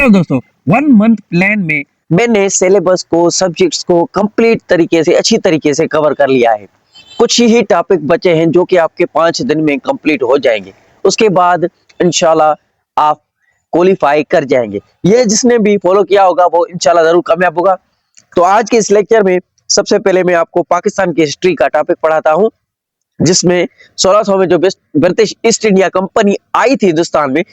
Hello दोस्तों, 1 month plan में मैंने सिलेबस को, सब्जेक्ट्स को कंप्लीट तरीके से, अच्छी तरीके से कवर कर लिया है। कुछ ही टॉपिक बचे हैं जो कि आपके 5 दिन में कंप्लीट हो जाएंगे। उसके बाद इंशाल्लाह आप क्वालिफाई कर जाएंगे। ये जिसने भी फॉलो किया होगा वो इंशाल्लाह जरूर कामयाब होगा। तो आज के इस लेक्चर में सबसे पहले मैं आपको पाकिस्तान की हिस्ट्री का टॉपिक पढ़ाता हूँ, जिसमें 1600 में जो ब्रिटिश ईस्ट इंडिया कंपनी आई थी हिंदुस्तान में,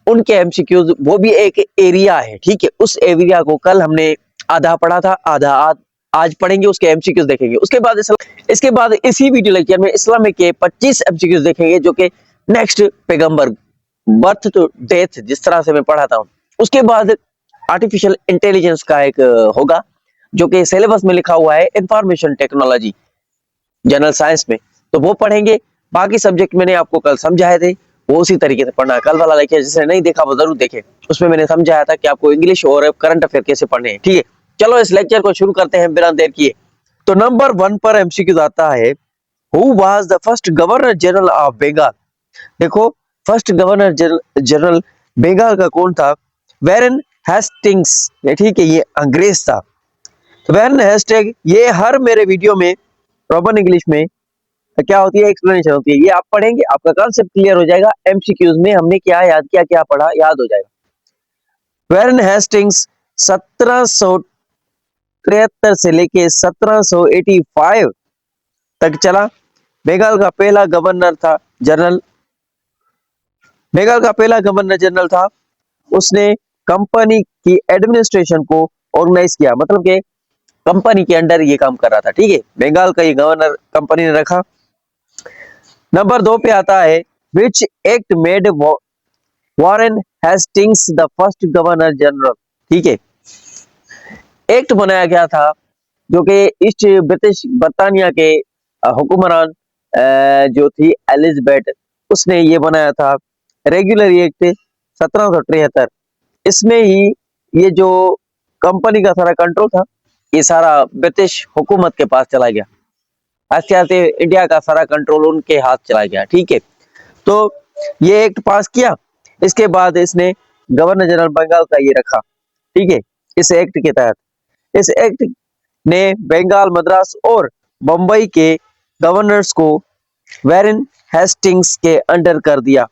उनके एमसीक्यूज, वो भी एक एरिया है, ठीक है। उस एरिया को कल हमने आधा पढ़ा था, आधा आज पढ़ेंगे, उसके एमसीक्यूज देखेंगे। इसके बाद इसी वीडियो लेक्चर में इस्लामिक के 25 एमसीक्यूज देखेंगे, जो कि नेक्स्ट पैगंबर, बर्थ टू डेथ, जिस तरह से मैं पढ़ाता हूँ। उसके बाद आर्टिफिशियल इंटेलिजेंस का एक होगा, जो कि सिलेबस में लिखा हुआ है, इंफॉर्मेशन टेक्नोलॉजी जनरल साइंस में, तो वो पढ़ेंगे। बाकी सब्जेक्ट मैंने आपको कल समझाए थे, वो उसी तरीके से पढ़ना है। कल वाला लेक्चर जिसने नहीं देखा वो जरूर देखे, उसमें मैंने समझाया था कि आपको इंग्लिश और करंट अफेयर कैसे पढ़ने हैं, ठीक है। चलो इस लेक्चर को शुरू करते हैं बिना देर किए। तो नंबर 1 पर एमसीक्यू आता है, who was the first governor general of Bengal. देखो, फर्स्ट गवर्नर जनरल बंगाल का कौन था? वैरन हेस्टिंग्स, ठीक है, ये अंग्रेज था। तो वैरन हेस्टिंग्स, ये हर मेरे वीडियो में प्रॉपर इंग्लिश में क्या होती है, एक्सप्लेनेशन होती है। ये आप पढ़ेंगे, आपका कॉन्सेप्ट क्लियर हो जाएगा। एमसीक्यूज में हमने क्या याद किया, क्या पढ़ा, याद हो जाएगा। वैरन हेस्टिंग्स 1773 से लेके 1785 तक चला। बंगाल का पहला गवर्नर था जनरल। बंगाल का पहला गवर्नर जनरल था। उसने कंपनी की एडमिनिस्ट्रेशन को ऑर्गेनाइज किया, मतलब के कंपनी के अंडर ये काम कर रहा था, ठीक है। बंगाल का ये गवर्नर कंपनी ने रखा। नंबर 2 पे आता है, which act made Warren Hastings the first governor general, ठीक है। एक्ट बनाया गया था जो कि ईस्ट ब्रिटिश बर्तानिया के हुक्मरान जो थी एलिजाबेथ, उसने ये बनाया था, रेगुलर एक्ट 1773। इसमें ही ये जो कंपनी का सारा कंट्रोल था, ये सारा ब्रिटिश हुकूमत के पास चला गया। आस्ते आस्ते इंडिया का सारा कंट्रोल उनके हाथ चला गया, ठीक है। तो ये एक्ट पास किया। इसके बाद इसने गवर्नर जनरल बंगाल का ये रखा, ठीक है। इस एक्ट के तहत, इस एक्ट ने बंगाल, मद्रास और बंबई के गवर्नर्स को वैरन हेस्टिंग्स के अंडर कर दिया,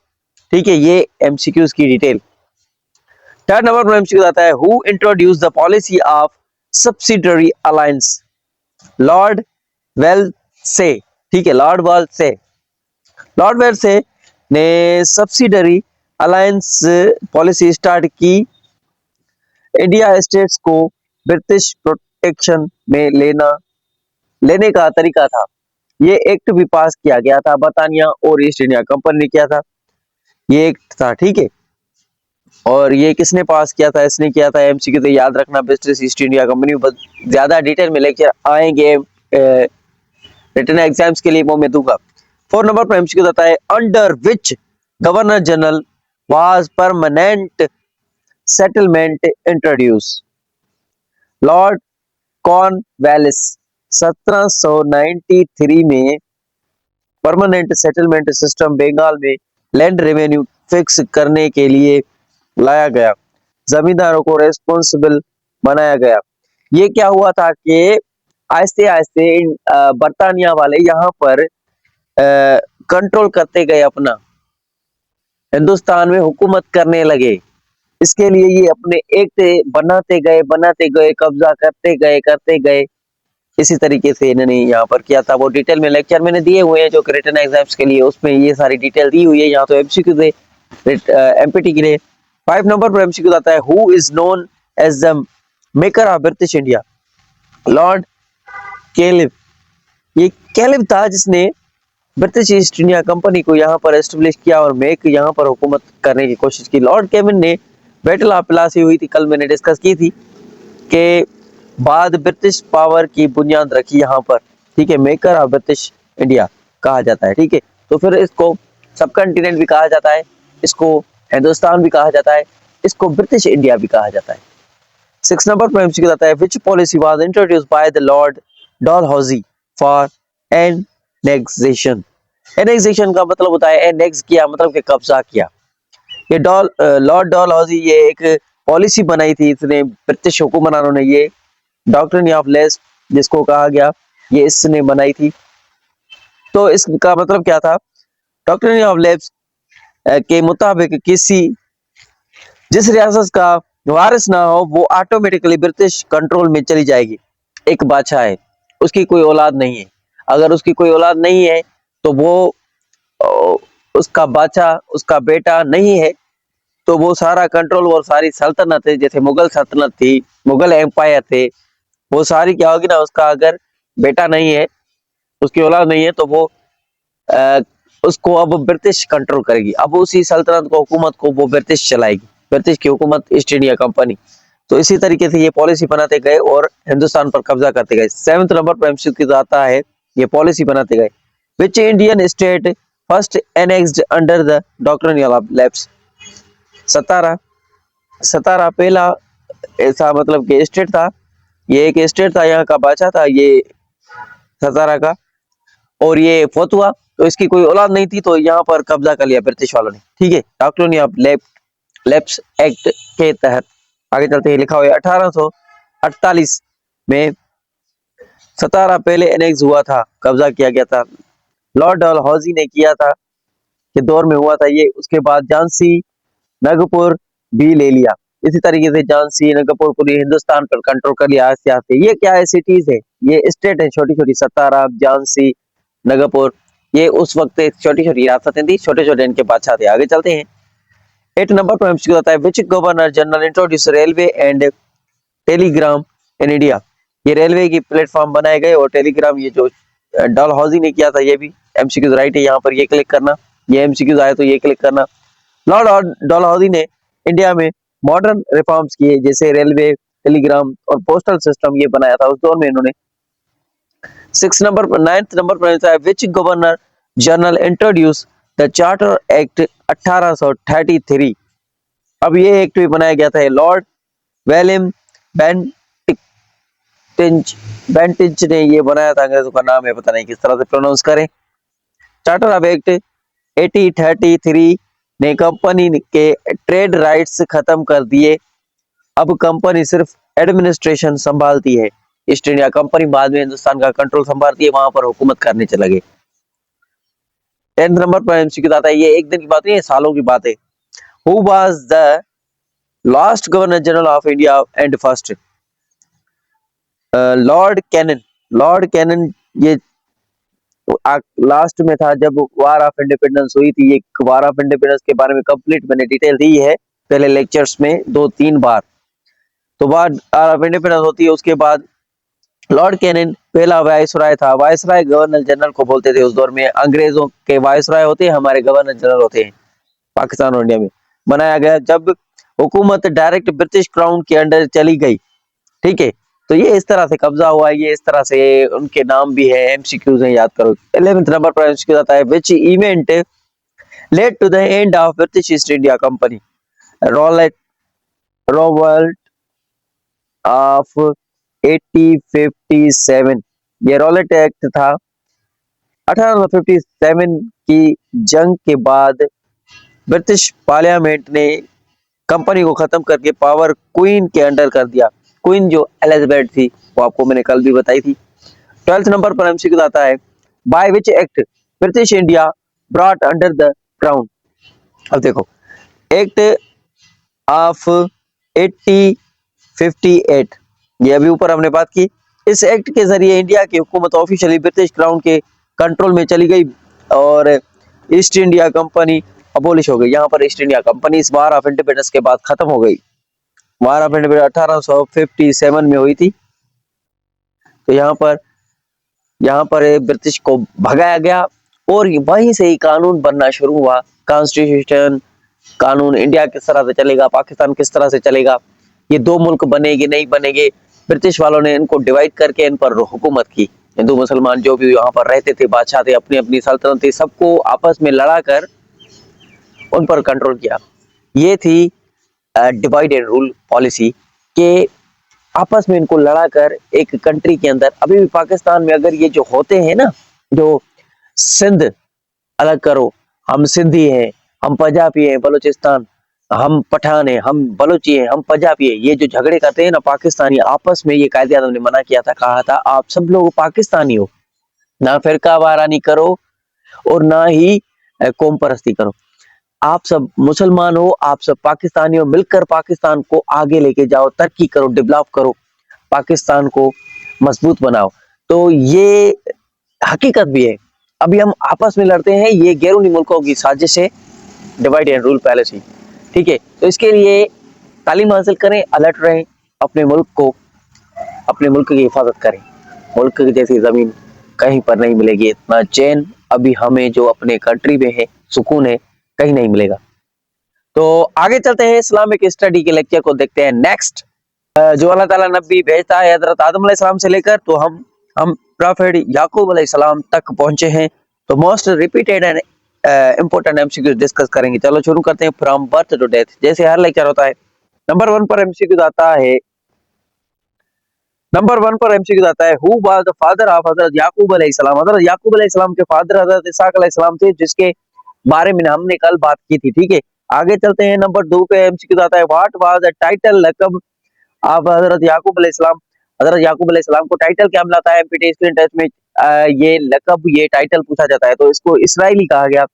ठीक है। ये एमसीक्यूज की डिटेल। थर्ड नंबर पर एमसीक्यू आता है, who introduce the policy of subsidiary alliance. Lord Wellesley, ठीक है, लॉर्ड वेल्से। लॉर्ड वेल्से ने सब्सिडरी अलायंस पॉलिसी स्टार्ट की। इंडिया स्टेट्स को ब्रिटिश प्रोटेक्शन में लेने का तरीका था। ये एक्ट भी पास किया गया था, बर्तानिया और ईस्ट इंडिया कंपनी ने किया था, ये एक्ट था, ठीक है। और ये किसने पास किया था? इसने किया था। एमसीक्यू तो याद रखना, ब्रिटिश ईस्ट इंडिया कंपनी। ज्यादा डिटेल में लेक्चर आएंगे रिटन एग्जाम्स के लिए, वो मैं दूंगा। 4 नंबर पर एमसीक्यू आता है, under which governor general was permanent settlement introduce. Lord Cornwallis 1793 में परमानेंट सेटलमेंट सिस्टम बंगाल में लैंड रेवेन्यू फिक्स करने के लिए लाया गया। जमींदारों को रेस्पॉन्सिबल बनाया गया। ये क्या हुआ था कि आहिस्ते आहिस्ते बर्तानिया वाले यहाँ पर कंट्रोल करते गए, अपना हिंदुस्तान में हुकूमत करने लगे। इसके लिए ये अपने एक्ट बनाते गए, कब्जा करते गए। इसी तरीके से इन्होंने यहाँ पर किया था। वो डिटेल में लेक्चर मैंने दिए हुए हैं जो कि रिटन एग्जाम्स के लिए, उसमें ये सारी डिटेल दी हुई है। यहाँ तो एमसीक्यू थे, एमपीटी के लिए। 5 नंबर पर एमसीक्यू आता है, who is known as the maker of British India. Lord Clive. ये कैलिफ था जिसने ब्रिटिश ईस्ट इंडिया कंपनी को यहाँ पर एस्टेब्लिश किया और मेक यहाँ पर हुकूमत करने की कोशिश की। लॉर्ड कैलिफ ने बैटल ऑफ प्लासी हुई थी, कल मैंने डिस्कस की थी, के बाद ब्रिटिश पावर की बुनियाद रखी यहाँ पर, ठीक है। मेकर ऑफ ब्रिटिश इंडिया कहा जाता है, ठीक है। तो फिर इसको सब कंटिनेंट भी कहा जाता है, इसको हिंदुस्तान भी कहा जाता है, इसको ब्रिटिश इंडिया भी कहा जाता है। 6 नंबर पर एमसीक्यू आता है, which policy was introduced by the Lord Dalhousie for annexation. Annexation का मतलब होता है एनेक्स किया, मतलब कि कब्जा किया। ये लॉर्ड डलहौजी ये एक पॉलिसी बनाई थी इसने, ब्रिटिश हुक्मरानों ने, ये डॉक्ट्रिन ऑफ लेफ्ट जिसको कहा गया, ये इसने बनाई थी। तो इसका मतलब क्या था? डॉक्ट्रिन ऑफ लेफ्ट के मुताबिक किसी जिस रियासत का वारिस ना हो वो ऑटोमेटिकली ब्रिटिश कंट्रोल में चली जाएगी। एक बादशाह है, उसकी कोई औलाद नहीं है, अगर उसकी कोई औलाद नहीं है तो वो उसका बादशाह, उसका बेटा नहीं है, तो वो सारा कंट्रोल और सारी सल्तनत है, जैसे मुगल सल्तनत थी, मुगल एम्पायर थे, वो सारी क्या होगी ना, उसका अगर बेटा नहीं है, उसकी औलाद नहीं है, तो वो अ, उसको अब ब्रिटिश कंट्रोल करेगी। अब उसी सल्तनत को, हुकूमत को वो ब्रिटिश चलाएगी, ब्रिटिश की हुकूमत, ईस्ट इंडिया कंपनी। तो इसी तरीके से ये पॉलिसी बनाते गए और हिंदुस्तान पर कब्जा करते गए। 7th नंबर पर एमसीक्यू आता है, ये पॉलिसी बनाते गए। Which Indian state first annexed under the doctrine of left? Satara. Satara पहला ऐसा मतलब कि स्टेट था, ये एक स्टेट था, यहाँ का बादशाह था ये सतारा का, और ये फौत हुआ, तो इसकी कोई औलाद नहीं थी, तो यहाँ पर कब्जा कर लिया ब्रिटिश वालों ने। ठीक है, डॉक्ट्रिन ऑफ लेफ्ट एक्ट के तहत आगे चलते हैं। लिखा हुआ है 1848 में सतारा पहले एनेक्स हुआ था, कब्जा किया गया था, लॉर्ड डलहौजी ने किया था, के दौर में हुआ था ये। उसके बाद झांसी, नागपुर भी ले लिया। इसी तरीके से झांसी, नागपुर, पूरी हिंदुस्तान पर कंट्रोल कर लिया आस्ते आस्ते। ये क्या है? सिटीज है, ये स्टेट है छोटी छोटी, सतारा, झांसी, नागपुर, ये उस वक्त छोटी छोटी रियासतें थी, छोटे छोटे इनके बादशाह थे। आगे चलते हैं। 8 नंबर पर एमसीक्यू आता है, which governor general introduce railway and telegram in India? ये रेलवे की प्लेटफॉर्म बनाए गए और टेलीग्राम, ये जो डलहौजी ने किया था, ये भी एमसीक्यू राइट है, यहाँ पर ये क्लिक करना, ये एमसीक्यू आए तो ये क्लिक करना। लॉर्ड डलहौजी ने इंडिया में मॉडर्न रिफॉर्म्स किए, जैसे रेलवे, टेलीग्राम और पोस्टल सिस्टम ये बनाया था उस दौर में इन्होंने। 9th नंबर पर है, which governor general introduce the charter act 1833? अब ये एक्ट भी बनाया गया था, लॉर्ड विलियम बेंटिंच बेंटिंच ने ये बनाया था, अंग्रेजों का नाम है, पता नहीं किस तरह से प्रोनाउंस करें। चार्टर ऑफ एक्ट 1833 ने कंपनी के ट्रेड राइट्स खत्म कर दिए। अब कंपनी सिर्फ एडमिनिस्ट्रेशन संभालती है। ईस्ट इंडिया कंपनी बाद में हिंदुस्तान का कंट्रोल संभालती है, वहां पर हुकूमत करने चले गए। 10th नंबर पर एमसीक्यू आता है, ये एक दिन की बात नहीं है, सालों की बात है। Who was the last governor general of India and first? Lord Canning. Lord Canning ये लास्ट में था जब वार ऑफ इंडिपेंडेंस हुई थी। ये वार ऑफ इंडिपेंडेंस के बारे में कंप्लीट मैंने डिटेल दी है पहले लेक्चर्स में 2-3 बार। तो वार ऑफ इंडिपेंडेंस होती है, उसके बाद लॉर्ड कैनिंग पहला वायसराय था। वायसराय गवर्नर जनरल को बोलते थे उस दौर में। अंग्रेजों के वायसराय होते हैं, हमारे गवर्नर जनरल होते हैं पाकिस्तान और इंडिया में। बनाया गया जब हुकूमत डायरेक्ट ब्रिटिश क्राउन के अंडर चली गई। ठीक है, तो ये इस तरह से कब्जा हुआ, ये इस तरह से उनके नाम भी है, एमसीक्यूज हैं, याद करो। 11th नंबर पर एमसीक्यू आता है, which event led to the end of British East India company? Revolt of 1857। ये रॉलेट एक्ट था। 1857 की जंग के बाद ब्रिटिश पार्लियामेंट ने कंपनी को खत्म करके पावर क्वीन के अंडर कर दिया। क्वीन जो एलिजाबेथ थी, वो आपको मैंने कल भी बताई थी। 12th नंबर पर एमसीक्यू आता है, by which act British India brought under the crown? अब देखो, एक्ट ऑफ 1858, ये अभी ऊपर हमने बात की। इस एक्ट के जरिए इंडिया की हुकूमत ऑफिशियली ब्रिटिश क्राउन के कंट्रोल में चली गई और ईस्ट इंडिया कंपनी अबोलिश हो गई। यहाँ पर ईस्ट इंडिया कंपनी इस वार ऑफ इंडिपेंडेंस के बाद खत्म हो गई। वार ऑफ इंडिपेंडेंस 1857 में हुई थी। तो यहाँ पर ब्रिटिश को भगाया गया और वहीं से ही कानून बनना शुरू हुआ। कॉन्स्टिट्यूशन, कानून, इंडिया किस तरह से चलेगा, पाकिस्तान किस तरह से चलेगा, ये दो मुल्क बनेंगे नहीं बनेंगे। ब्रिटिश वालों ने इनको डिवाइड करके इन पर हुकूमत की। हिंदू मुसलमान जो भी यहाँ पर रहते थे, बादशाह थे, अपनी अपनी सल्तनत थी, सबको आपस में लड़ा कर उन पर कंट्रोल किया। ये थी डिवाइड एंड रूल पॉलिसी के आपस में इनको लड़ाकर एक कंट्री के अंदर। अभी भी पाकिस्तान में अगर ये जो होते हैं ना, जो सिंध अलग करो, हम सिंधी हैं, हम पंजाबी हैं, बलूचिस्तान, हम पठान है, हम बलोची है, हम पंजाबी है, ये जो झगड़े करते हैं ना पाकिस्तानी आपस में, ये कायदे आजम ने मना किया था, कहा था आप सब लोग पाकिस्तानी हो, ना फिरका वारानी करो और ना ही कौम परस्ती करो, आप सब मुसलमान हो, आप सब पाकिस्तानी हो, मिलकर पाकिस्तान को आगे लेके जाओ, तरक्की करो, डेवलप करो, पाकिस्तान को मजबूत बनाओ। तो ये हकीकत भी है। अभी हम आपस में लड़ते हैं, ये गैरूनी मुल्कों की साजिश है, डिवाइड एंड रूल पॉलिसी, ठीक है। तो इसके लिए तालीम हासिल करें, अलर्ट रहें, अपने मुल्क को, अपने मुल्क की हिफाजत करें। मुल्क की जैसी जमीन कहीं पर नहीं मिलेगी, इतना चैन अभी हमें जो अपने कंट्री में है, सुकून है, कहीं नहीं मिलेगा। तो आगे चलते हैं, इस्लामिक स्टडी के लेक्चर को देखते हैं नेक्स्ट। जो अल्लाह ताला नबी भेजता है हजरत आदम अलैहिस्सलाम से लेकर, तो हम प्रॉफेट याकूब अलैहिस्सलाम तक पहुंचे हैं। तो most repeated and important MCQ discuss करेंगे। चलो शुरू करते हैं, फ्रॉम बर्थ टू डेथ, जैसे हर लेक्चर होता है। नंबर 1 पर एमसीक्यू आता है, who was the father of हजरत याकूब अलैहिस्सलाम। हजरत याकूब अलैहिस्सलाम के फादर हजरत इसहाक अलैहिस्सलाम थे, जिसके बारे में हमने कल बात की थी, ठीक है। आगे चलते हैं, नंबर 2 पे एमसीक्यू आता है, व्हाट वाज द टाइटल, लक़ब ऑफ हजरत याकूब अलैहिस्सलाम। हजरत याकूब अलैहिस्सलाम को टाइटल क्या मिला था एमपीटी स्क्रीन टेस्ट में, ये लक़ब, ये टाइटल पूछा जाता है, तो इसको इसराइली कहा गया।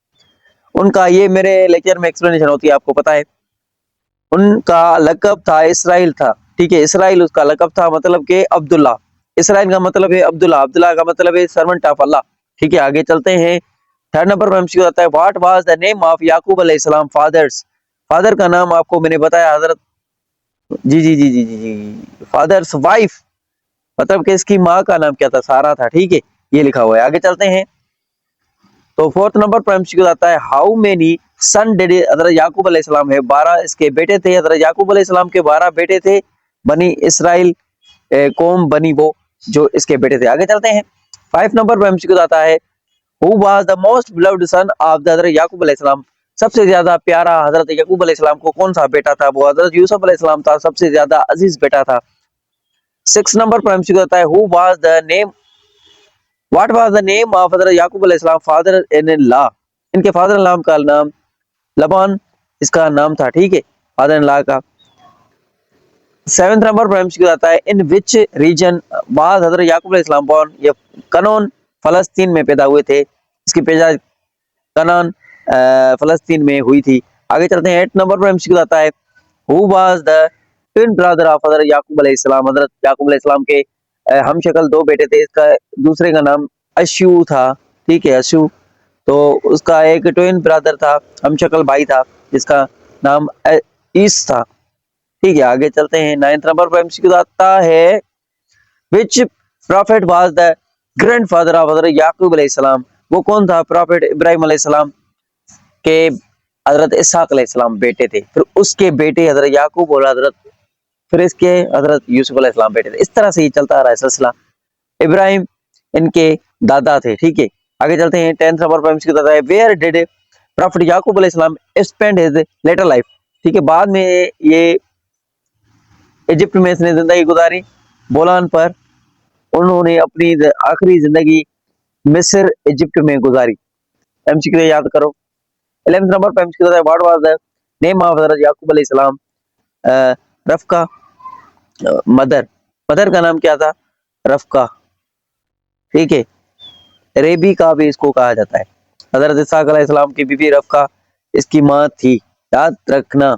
उनका ये मेरे लेक्चर में एक्सप्लेनेशन होती है, आपको पता है। उनका लक़ब था इसराइल था, ठीक है, इसराइल उसका लक़ब था, मतलब के अब्दुल्ला। इसराइल का मतलब है अब्दुल्ला, अब्दुल्ला का मतलब है सर्वेंट ऑफ अल्लाह, ठीक है। आगे चलते हैं, थर्ड नंबर पर एमसीक्यू आता है, what was the name of Yaqub अलैहिस्सलाम फादर्स। फादर का नाम आपको मैंने बताया, हजरत, जी, फादर्स वाइफ, मतलब कि इसकी माँ का नाम क्या था, सारा था, ठीक है, ये लिखा हुआ है। आगे चलते हैं, तो फोर्थ नंबर पर एमसीक्यू आता है, how many sun did Hazrat Yaqub अलैहिस्सलाम है। 12 इसके बेटे थे, हजरत याकूब अलैहिस्सलाम के 12 बेटे थे, बनी इसराइल कौम बनी वो जो इसके बेटे थे। आगे चलते हैं, 5 नंबर पर एमसीक्यू आता है, who was the most beloved son of the Hazrat Yaqub अलैहिस्सलाम। सबसे ज्यादा प्यारा हजरत याकूब अलैहिस्सलाम को कौन सा बेटा था, वो हजरत यूसुफ अलैहिस्सलाम था, सबसे ज्यादा अजीज बेटा था। 6 नंबर पर एमसीक्यू आता है, who was the name, what was the name of हजरत याकूब अलैहिस्सलाम फादर इन लॉ। इनके फादर इन लॉ का नाम लबान इसका नाम था, ठीक है, फादर इन लॉ का। 7 नंबर पर एमसीक्यू आता है, इन which region was Hazrat Yaqub अलैहिस्सलाम बोर्न। ये कनौन फलस्तीन में पैदा हुए थे, इसकी पैदाइश कनान फलस्तीन में हुई थी। आगे चलते हैं, 8 नंबर पर एमसीक्यू आता है, who was the twin brother of हजरत याकूब अलैहिस्सलाम। हजरत याकूब अलैहिस्सलाम के हम शक्ल 2 बेटे थे, इसका दूसरे का नाम अशू था, ठीक है, अशू। तो उसका एक ट्विन ब्रदर था, हम शक्ल भाई था, जिसका नाम ईस था, ठीक है। आगे चलते हैं, 9th नंबर पर एमसीक्यू आता है, which prophet was the grandfather of हजरत याकूब अलैहिस्सलाम। वो कौन था, प्रॉफिट इब्राहिम अलैहिस्सलाम के हजरत इसहाक अलैहिस्सलाम बेटे थे, फिर उसके बेटे हजरत याकूब और हजरत, फिर इसके हजरत यूसुफ अलैहिस्सलाम बेटे थे। इस तरह से ये चलता आ रहा है सिलसिला। इब्राहिम इनके दादा थे, ठीक है। आगे चलते हैं, 10th नंबर पर एमसीक्यू आता है, वेयर डिड प्रॉफिट याकूब अलैहिस्सलाम स्पेंड हिज लेटर लाइफ। ठीक है, बाद में ये इजिप्ट में इसने जिंदगी गुजारी, बोलान पर उन्होंने अपनी आखिरी जिंदगी मिस्र इजिप्ट में गुजारी। एमसीक्यू याद करो। 11th नंबर पर एमसीक्यू आता है, what was the name of हजरत याकूब अलैहिस्सलाम रफका मदर। मदर का नाम क्या था, रफका, ठीक है। रेबी का भी इसको कहा जाता है। हजरत इसहाक अलैहिस्सलाम की बीवी रफका इसकी माँ थी, याद रखना।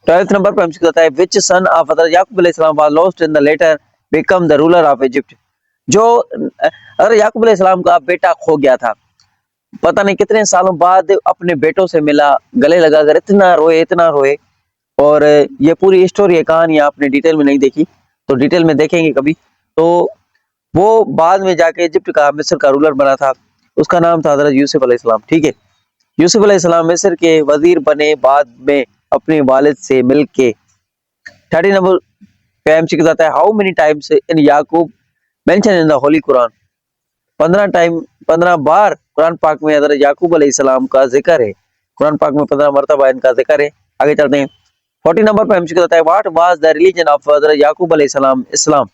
12th नंबर पर एमसीक्यू आता है, विच सन ऑफ हजरत याकूब अलैहिस्सलाम was lost in the letter become the ruler of Egypt. जो हजरत याकूब अलैहिस्सलाम का बेटा खो गया था, पता नहीं कितने सालों बाद अपने बेटों से मिला, गले लगाकर इतना रोए, इतना रोए। और ये पूरी स्टोरी है, कहानी आपने डिटेल में नहीं देखी, तो डिटेल में देखेंगे कभी। तो वो बाद में जाके इजिप्ट का, मिस्र का रूलर बना था, उसका नाम था हजरत यूसुफ अलैहिस्सलाम, ठीक है। यूसुफ अलैहिस्सलाम मिस्र के वजीर बने, बाद में अपने वालिद से मिलके। 30 नंबर पे एमसीक्यू आता है, how many times in Yakub mention in the Holi Quran. 15 बार कुरान पाक में हजरत याकूब अलैहिस्सलाम का जिक्र है, कुरान पाक में 15 मरतबा इनका जिक्र है। आगे चलते हैं, 40 नंबर पर एमसीक्यू आता है, what was the religion of हजरत याकूब अलैहिस्सलाम। इस्लाम।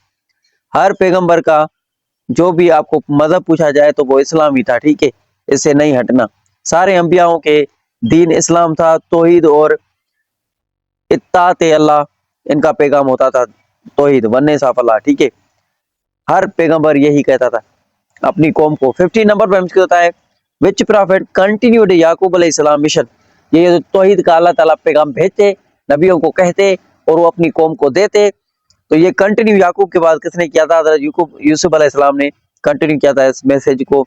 हर पैगंबर का जो भी आपको मजहब पूछा जाए तो वो इस्लाम ही था, ठीक है, इससे नहीं हटना। सारे अंबियाओं के दीन इस्लाम था, तौहीद और इत्तात अल्लाह, इनका पैगाम होता था तौहीद, वन्ने साफ अल्लाह। ठीक है, हर पैगंबर यही कहता था अपनी कौम को। 15 नंबर पर हमसे होता है विच प्रॉफिट कंटिन्यूड याकूब अलैहिस्सलाम मिशन। ये जो तौहीद का अल्लाह ताला पैगाम भेजते, नबियों को कहते और वो अपनी कौम को देते, तो ये कंटिन्यू याकूब के बाद किसने किया था? हज़रत यूसुफ अलैहिस्सलाम ने कंटिन्यू किया था इस मैसेज को।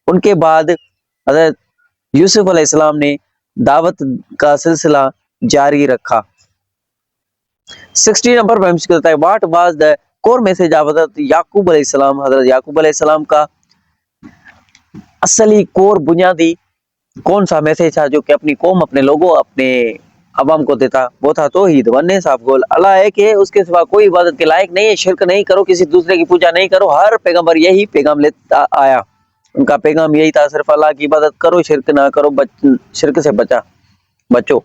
उनके बाद हज़रत यूसुफ अलैहिस्सलाम ने दावत का सिलसिला जारी रखा। 60 नंबर पर हमसे कहता है what was the core message of हज़रत याकूब अलैहिस्सलाम। हज़रत याकूब अलैहिस्सलाम का असली कोर बुनियादी कौन सा मैसेज था जो कि अपनी कौम, अपने लोगों, अपने अवाम को देता? वो था तौहीद, वन्ने साफ गोल, अल्लाह एक है, उसके सिवा कोई इबादत के लायक नहीं है, शिरक नहीं करो, किसी दूसरे की पूजा नहीं करो। हर पैगंबर यही पैगाम लेता आया, उनका पैगाम यही था, सिर्फ अल्लाह की इबादत करो, शिरक ना करो, शिरक से बचो।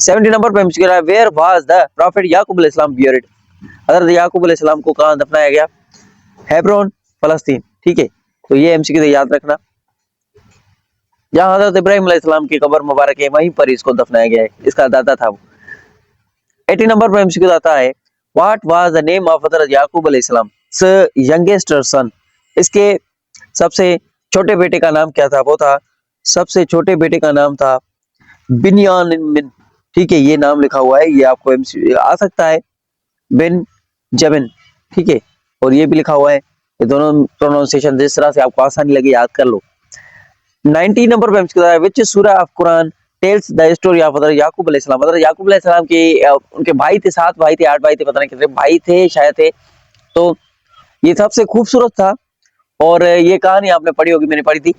70 नंबर पे मुश्किल है where was the profit Yaqub अलैहिस्सलाम बuried। हज़रत याकूब अलैहिस्सलाम को कहां दफनाया गया? हेब्रोन, फलस्तीन। ठीक है, तो ये एमसीक्यू याद रखना। जहां हज़रत इब्राहिम अलैहिस्सलाम की कब्र मुबारक है वहीं पर इसको दफनाया गया है, इसका दादा था वो। 80 नंबर पर एमसीक्यू आता है what was the name of हज़रत याकूब अलैहिस्सलाम यंगेस्ट सन। इसके सबसे छोटे बेटे का नाम क्या था? वो था, सबसे छोटे बेटे का नाम था बिन्यामिन। ठीक है, ये नाम लिखा हुआ है, ये आपको एमसीक्यू आ सकता है, बिन जबिन। ठीक है, और ये भी लिखा हुआ है, ये दोनों प्रोनाउंसिएशन जिस तरह से आपको आसानी लगे याद कर लो। 90 नंबर पे हमसे विच सूरा of Quran tells the story of हज़रत याकूब अलैहिस्सलाम। हज़रत याकूब अलैहिस्सलाम के उनके भाई थे, 7 भाई थे, 8 भाई थे, पता नहीं कितने भाई थे, शायद थे। तो ये सबसे खूबसूरत था, और ये कहानी आपने पढ़ी होगी, मैंने पढ़ी थी।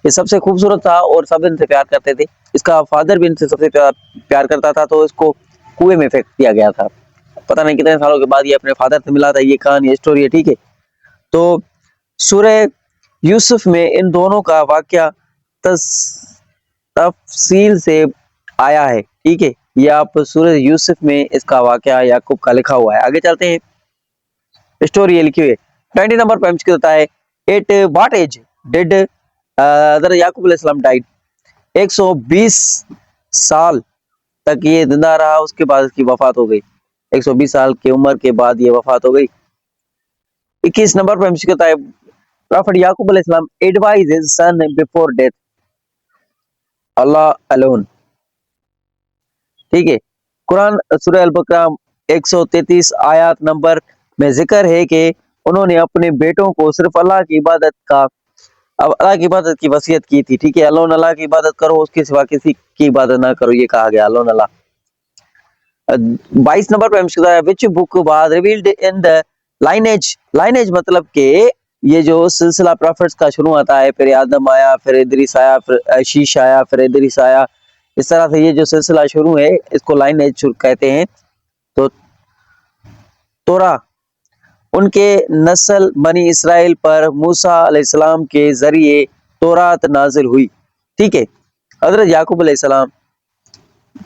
ये सबसे खूबसूरत था और सब इनसे प्यार करते थे। इसका फादर भी इनसे सबसे प्यार करता था, तो इसको कुएं में फेंक दिया गया था। पता नहीं कितने सालों के बाद ये अपने फादर से मिला था। ये कहानी, स्टोरी है। ठीक है, तो सूरह यूसुफ में इन दोनों का वाकया तफसील से आया है। ठीक है, ये आप सूरह यूसुफ में इसका वाकया याकूब का लिखा हुआ है। आगे चलते हैं, स्टोरी ये लिखी हुई है। 20 नंबर पर हमसे होता है एट व्हाट एज डिड हज़रत याकूब अलैहिस्सलाम डाइड। 120 साल तक ये जिंदा रहा, उसके बाद इसकी वफात हो गई। 120 साल की उम्र के बाद ये वफात हो गई। 21 नंबर पर हमसे होता है प्रॉफिट याकूब अलैहिस्सलाम advise his son before death, अल्लाह अलोन। ठीक है, कुरान सूरह अल बकरा 133 आयत नंबर में जिक्र है कि उन्होंने अपने बेटों को सिर्फ अल्लाह की इबादत का, अब अल्लाह की इबादत की वसीयत की थी। ठीक है, अल्लाह अल्लाह की इबादत करो, उसके सिवा किसी की इबादत ना करो, ये कहा गया, अल्लाह अल्लाह। 22 नंबर पे हमसे which book was revealed in the lineage. Lineage मतलब के ये जो सिलसिला प्रॉफिट्स का शुरू होता है, फिर आदम आया, फिर इदरीस आया, फिर शीश आया, फिर इदरीस आया, इस तरह से ये जो सिलसिला शुरू है इसको लाइनेज कहते हैं। तो तोरा उनके नस्ल बनी इसराइल पर मूसा अलैहिस्सलाम के जरिए तौरात नाजिल हुई। ठीक है, हजरत याकूब अलैहिस्सलाम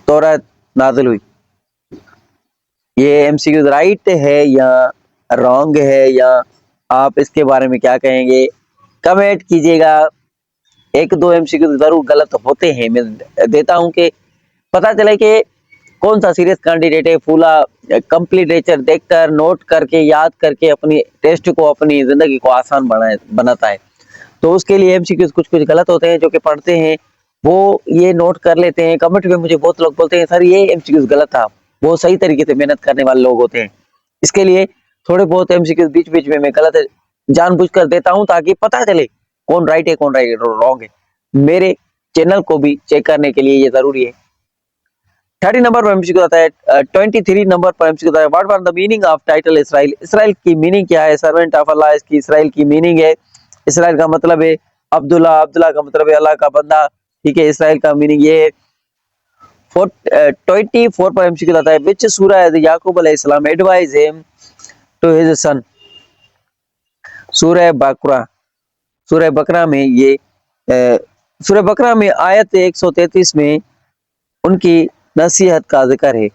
तौरात नाजिल हुई। ये एमसीक्यू राइट है या रॉन्ग है, या आप इसके बारे में क्या कहेंगे? कमेंट कीजिएगा। एक दो एमसीक्यू जरूर गलत होते हैं, मैं देता हूं कि पता चले कि कौन सा सीरियस कैंडिडेट है। फूला कंप्लीट लेक्चर देखकर, नोट करके, याद करके अपनी टेस्ट को, अपनी जिंदगी को आसान बनाता है। तो उसके लिए एमसीक्यूज कुछ कुछ गलत होते हैं, जो कि पढ़ते हैं वो ये नोट कर लेते हैं। कमेंट में मुझे बहुत लोग बोलते हैं सर ये एमसीक्यूज गलत था, वो सही तरीके से मेहनत करने वाले लोग होते हैं। इसके लिए थोड़े बहुत एमसीक्यूज बीच बीच में मैं गलत जानबूझकर देता हूं, ताकि पता चले कौन राइट है, कौन राइट रॉन्ग है। मेरे चैनल को भी चेक करने के लिए ये जरूरी है। 30 नंबर पर एमसीक्यू आता है 23 नंबर पर एमसीक्यू आता है what was the meaning of title Israel. Israel की मीनिंग क्या है? सर्वेंट ऑफ अल्लाह इसकी इसराइल की मीनिंग है। इसराइल का मतलब है अब्दुल्ला, अब्दुल्ला का मतलब है अल्लाह का बंदा। ठीक है, इसराइल का मीनिंग ये है। 24 पर एमसीक्यू आता है विच सूरा है याकूब अलैहिस्सलाम advise him to his son. सूरह बकरा, सूरह बकरा में ये सूरह बकरा में आयत 133 में उनकी नसीहत का जिक्र है।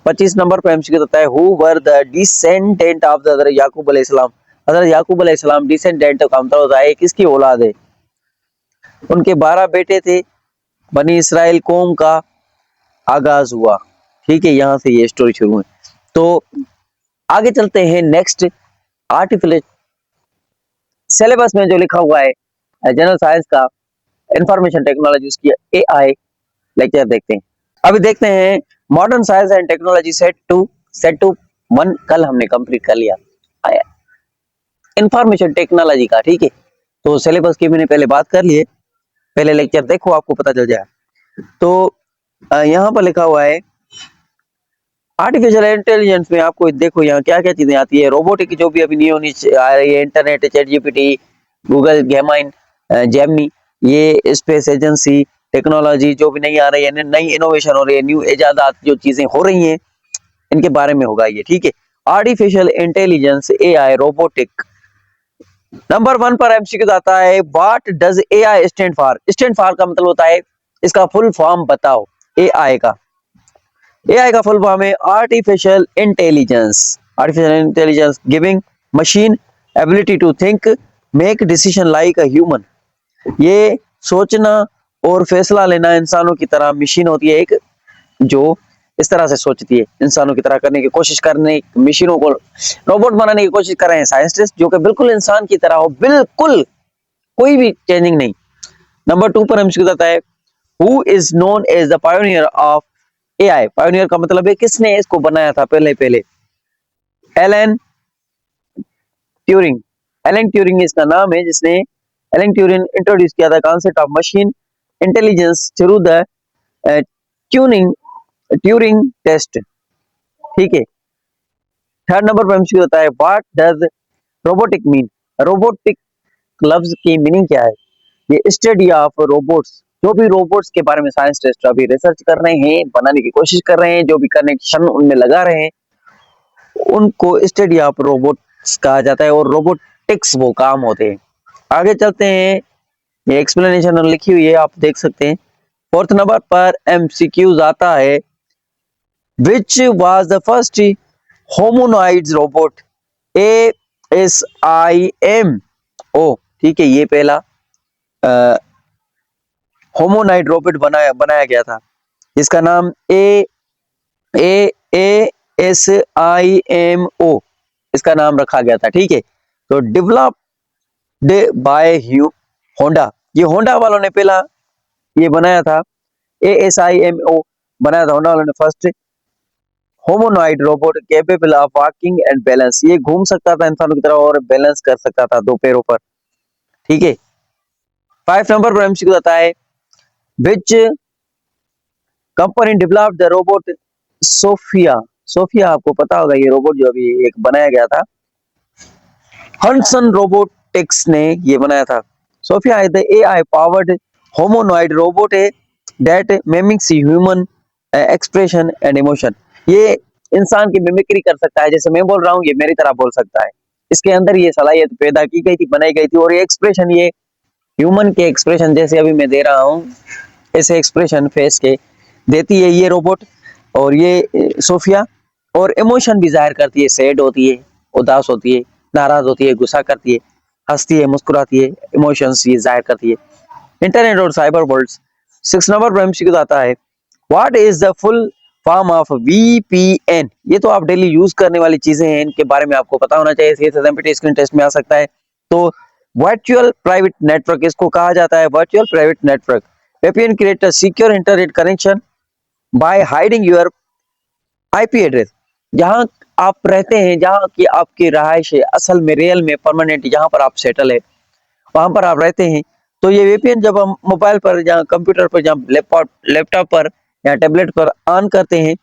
25 नंबर पर एमसीक्यू बताता है who were the descendant of the हज़रत याकूब अलैहिस्सलाम। हज़रत याकूब अलैहिस्सलाम डिसेंडेंट का मतलब होता है किसकी औलाद है? उनके 12 बेटे थे। बनी इसराइल कौम का आगाज हुआ। ठीक है, यहाँ से ये स्टोरी शुरू है। तो आगे चलते हैं नेक्स्ट आर्टिफिशियल सिलेबस में जो लिखा हुआ है जनरल साइंस का इंफॉर्मेशन टेक्नोलॉजी, उसकी एआई लेक्चर देखते हैं। अभी देखते हैं modern science and technology set two 1 कल हमने कंप्लीट कर लिया इंफॉर्मेशन टेक्नोलॉजी का। ठीक है, तो सिलेबस की मैंने पहले बात कर ली है, पहले लेक्चर देखो आपको पता चल जाए। तो यहाँ पर लिखा हुआ है आर्टिफिशियल इंटेलिजेंस में आपको देखो यहाँ क्या क्या चीजें आती है। रोबोटिक जो भी अभी न्यू आ रही है, internet, chat GPT, Google Gemini, Gemini, ये स्पेस एजेंसी टेक्नोलॉजी जो भी नहीं आ रही है, नई इनोवेशन हो रही है, न्यू इजादात जो चीजें हो रही हैं इनके बारे में होगा ये। ठीक है, artificial intelligence, AI, robotic. Number 1 पर एमसीक्यू आता है, what does AI stand for. Stand for का मतलब होता है इसका फुल फॉर्म बताओ। एआई का फुल फॉर्म है artificial intelligence. Artificial intelligence giving machine ability to think, make decision like a human. ये सोचना और फैसला लेना इंसानों की तरह मशीन होती है एक, जो इस तरह से सोचती है, इंसानों की तरह करने की कोशिश करने, मशीनों को रोबोट बनाने की कोशिश कर रहे हैं साइंटिस्ट, जो कि बिल्कुल इंसान की तरह हो, बिल्कुल कोई भी चेंजिंग नहीं। नंबर 2 पर हमसे बताता है who is known as the pioneer of AI. Pioneer का मतलब है किसने इसको बनाया था पहले। Alan Turing. एलन ट्यूरिंग इसका नाम है, जिसने एलन ट्यूरिंग इंट्रोड्यूस किया था concept of machine intelligence through the tuning Turing test. ठीक है, थर्ड नंबर पर हमसे होता है what does robotic mean. Robotic लफ्ज की मीनिंग क्या है। ये स्टडी ऑफ रोबोट्स, जो भी रोबोट्स के बारे में साइंटिस्ट अभी रिसर्च कर रहे हैं, बनाने की कोशिश कर रहे हैं, जो भी कनेक्शन उनमें लगा रहे हैं, उनको स्टडी ऑफ रोबोट्स कहा जाता है, और रोबोटिक्स वो काम होते हैं। आगे चलते हैं, ये एक्सप्लेनेशन लिखी हुई है, आप देख सकते हैं। फोर्थ नंबर पर एमसीक्यूज आता है, which was the first humanoids robot. ASIMO। ठीक है, ये पहला होमोनॉइड रोबोट बनाया गया था, जिसका नाम ASIMO इसका नाम रखा गया था। ठीक है, तो डेवलप्ड बाय होंडा, ये होंडा वालों ने पहला ये बनाया था, ASIMO बनाया था होंडा वालों ने first humanoid robot capable of walking and balance. ये घूम सकता था इंसानों की तरह और बैलेंस कर सकता था 2 पैरों पर। ठीक है, 5 नंबर पर एमसीक्यू आता है, which company developed the robot Sophia. Sophia आपको पता होगा, ये रोबोट जो अभी एक बनाया गया था, हंसन रोबोटिक्स ने ये बनाया था। Sophia is the AI powered humanoid robot है that mimics human expression and emotion. ये इंसान की मिमिक्री कर सकता है, जैसे मैं बोल रहा हूँ ये मेरी तरह बोल सकता है। इसके अंदर ये सलाहियत पैदा की गई थी, बनाई गई थी, और ये एक्सप्रेशन, ये ह्यूमन के एक्सप्रेशन जैसे अभी मैं दे रहा हूँ, ऐसे एक्सप्रेशन फेस के देती है ये रोबोट। और ये सोफिया, और इमोशन भी जाहिर करती है, सैड होती है, उदास होती है, नाराज होती है, गुस्सा करती है, हंसती है, मुस्कुराती है, इमोशंस ये जाहिर करती है। इंटरनेट और साइबर वर्ल्ड्स। 6 नंबर पर एमसीक्यू आता है, what is the full form of VPN। ये तो आप डेली यूज करने वाली चीजें हैं, इनके बारे में आपको पता होना चाहिए, CSSMPT स्क्रीन टेस्ट में आ सकता है। तो वर्चुअल प्राइवेट नेटवर्क इसको कहा जाता है, virtual private network. VPN create a secure internet connection by hiding your IP address. जहां आप रहते हैं, जहां की आपकी रहाइश है, असल में रियल में परमानेंट जहां पर आप सेटल है, वहां पर आप रहते हैं, तो ये VPN जब हम मोबाइल पर या कंप्यूटर पर या लैपटॉप पर या टैबलेट पर ऑन करते हैं,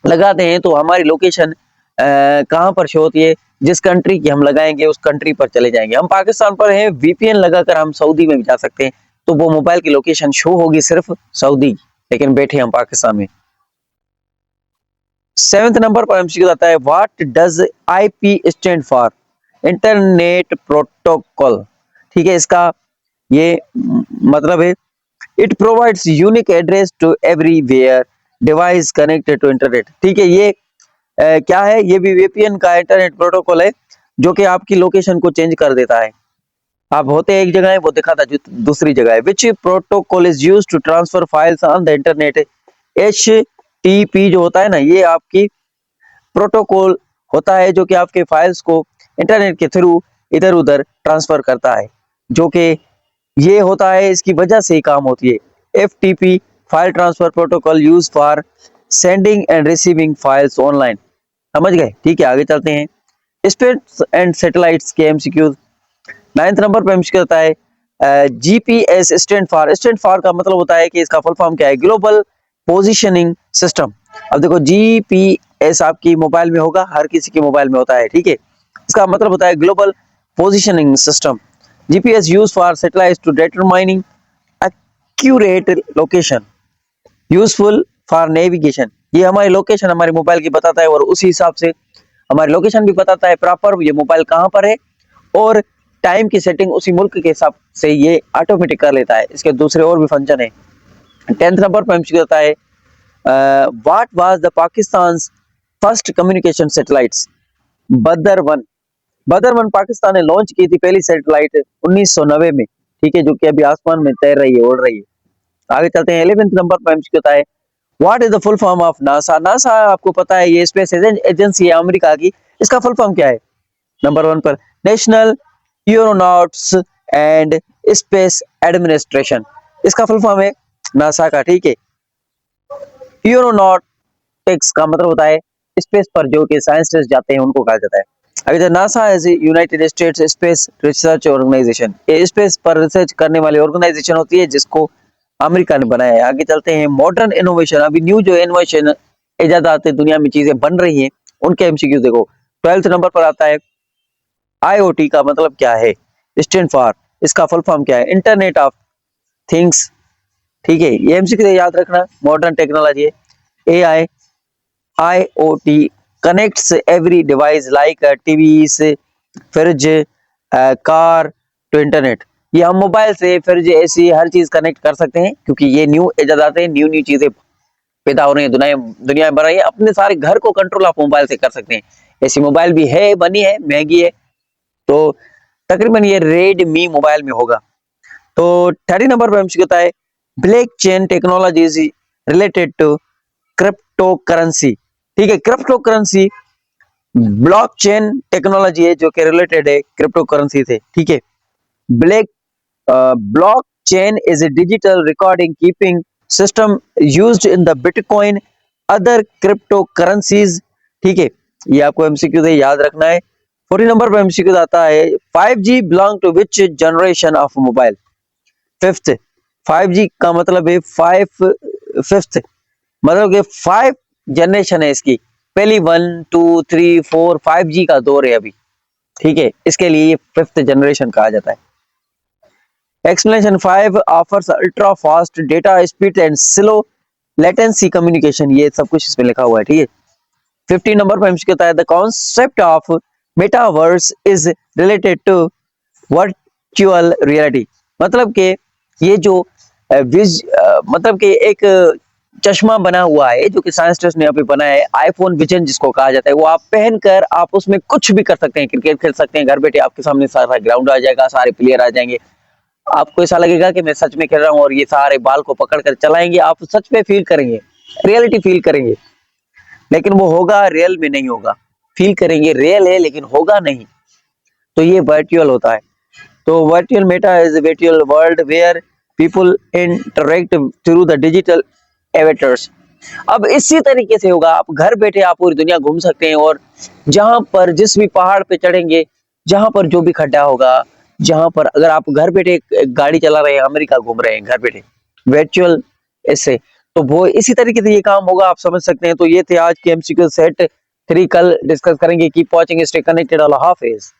लगाते हैं, तो हमारी लोकेशन कहाँ पर शो होती है, जिस कंट्री की हम लगाएंगे उस कंट्री पर चले जाएंगे। हम पाकिस्तान पर हैं, VPN लगाकर हम सऊदी में भी जा सकते हैं, तो वो मोबाइल की लोकेशन शो होगी सिर्फ सऊदी, लेकिन बैठे हम पाकिस्तान में। 7th नंबर पर एमसीक्यू आता है, what does IP stand for. Internet protocol. ठीक है, इसका ये मतलब है, it provides unique address to everywhere device connected to internet. ठीक है, ये क्या है, ये भी VPN का इंटरनेट प्रोटोकॉल है, जो कि आपकी लोकेशन को चेंज कर देता है। आप होते एक जगह है, वो दिखाता दूसरी जगह है। Which protocol is used to transfer files on the internet. HTTP FTP जो होता है ना, ये आपकी प्रोटोकॉल होता है जो कि आपके फाइल्स को इंटरनेट के थ्रू इधर उधर ट्रांसफर करता है, जो कि ये होता है, इसकी वजह से ही काम होती है। FTP file transfer protocol use for sending end receiving files online. समझ गए? ठीक है, आगे चलते हैं। स्पेस एंड सैटेलाइट्स के एमसीक्यूज। 9th नंबर पर एमसीक्यू होता है GPS स्टैंड फॉर का मतलब होता है कि इसका फुल फॉर्म क्या है, ग्लोबल पोजिशनिंग सिस्टम। अब देखो GPS आपकी मोबाइल में होगा, हर किसी के मोबाइल में होता है, ठीक है। इसका मतलब होता है global positioning system. GPS use for satellites to determining accurate location, useful for navigation. ये हमारी लोकेशन हमारे मोबाइल की बताता है और उसी हिसाब से हमारी लोकेशन भी बताता है प्रॉपर ये मोबाइल कहाँ पर है, और टाइम की सेटिंग उसी मुल्क के हिसाब से ये ऑटोमेटिक कर लेता है। इसके दूसरे और भी फंक्शन है। 10th नंबर पर एमसीक्यू होता है what was the Pakistan first communication satellites. बदर 1। बदर 1 पाकिस्तान ने लॉन्च की थी पहली सैटेलाइट 1990 में, ठीक है, जो कि अभी आसमान में तैर रही है, उड़ रही है। आगे चलते हैं। 11th नंबर पर एमसीक्यू होता है what is the full form of NASA. NASA आपको पता है ये स्पेस एजेंसी है अमेरिका की। इसका फुल फॉर्म क्या है? नंबर 1 पर नेशनल एरोनॉट्स एंड स्पेस एडमिनिस्ट्रेशन। इसका फुल फॉर्म है नासा का, ठीक है। एरोनॉटिक्स का मतलब होता है स्पेस पर जो कि साइंटिस्ट जाते हैं उनको कहा जाता है। अभी NASA as United States space research organisation, ये स्पेस पर रिसर्च करने वाली ऑर्गेनाइजेशन होती है जिसको अमेरिका ने बनाया है। आगे चलते हैं। मॉडर्न इनोवेशन, अभी न्यू जो इनोवेशन इजादात दुनिया में चीजें बन रही हैं उनके एमसीक्यू देखो। 12th नंबर पर आता है IoT का मतलब क्या है, स्टैंड फॉर, इसका फुल फॉर्म क्या है, इंटरनेट ऑफ थिंग्स, ठीक है। ये एमसीक्यू याद रखना, मॉडर्न टेक्नोलॉजी है। AI IoT connects every device like TVs, fridge, car to internet. ये हम मोबाइल से फ्रिज एसी हर चीज कनेक्ट कर सकते हैं क्योंकि ये न्यू इजादात है, न्यू न्यू चीजें पैदा हो रही है, दुनिया में बन रही है। अपने सारे घर को कंट्रोल आप मोबाइल से कर सकते हैं। ऐसी मोबाइल भी है, बनी है, महंगी है, तो तकरीबन ये रेडमी मोबाइल में होगा। तो 30 नंबर पर एमसीक्यू होता है block chain technology is related to crypto currency, ठीक है। क्रिप्टो करेंसी ब्लॉकचेन टेक्नोलॉजी है जो कि रिलेटेड है क्रिप्टो करेंसी से, ठीक है। Black blockchain is a digital recording keeping system used in the bitcoin other crypto currencies, ठीक है। ये आपको एमसीक्यू से याद रखना है। 40 नंबर पर एमसीक्यू आता है 5G belong to which generation of mobile. 5th 5G का मतलब है 5th मतलब कि 5 जनरेशन है इसकी, पहली 1 2 3 4 5G का दौर है अभी, ठीक है। इसके लिए ये 5th जनरेशन कहा जाता है। Explanation 5 offers ultra fast data speed and slow latency communication, ये सब कुछ इसमें लिखा हुआ है, ठीक है। 15 नंबर पर एमसीक्यू होता है the concept of metaverse is related to virtual reality. मतलब कि ये जो मतलब कि एक चश्मा बना हुआ है जो कि साइंटिस्ट ने अभी बनाया है, आईफोन विजन जिसको कहा जाता है, वो आप पहनकर आप उसमें कुछ भी कर सकते हैं, क्रिकेट खेल सकते हैं, घर बैठे आपके सामने सारा ग्राउंड आ जाएगा, सारे प्लेयर आ जाएंगे, आपको ऐसा लगेगा कि मैं सच में खेल रहा हूँ और ये सारे बाल को पकड़कर चलाएंगे, आप सच में फील करेंगे, रियलिटी फील करेंगे। लेकिन वो होगा रियल में नहीं होगा, फील करेंगे रियल है लेकिन होगा नहीं, तो ये वर्चुअल होता है। तो virtual Meta is a virtual world where people interact through the digital avatars। अब इसी तरीके से होगा, आप घर बैठे आप पूरी दुनिया घूम सकते हैं और जहां पर जिस भी पहाड़ पे चढ़ेंगे, जहां पर जो भी खड्डा होगा, जहां पर अगर आप घर बैठे एक गाड़ी चला रहे हैं, अमेरिका घूम रहे हैं घर बैठे वर्चुअल ऐसे, तो वो इसी तरीके से ये काम होगा, आप समझ सकते हैं। तो ये थे आज के एमसीक्यू सेट 3, कल डिस्कस करेंगे। कीप वॉचिंग, स्टे कनेक्टेड, अल्लाह हाफिज।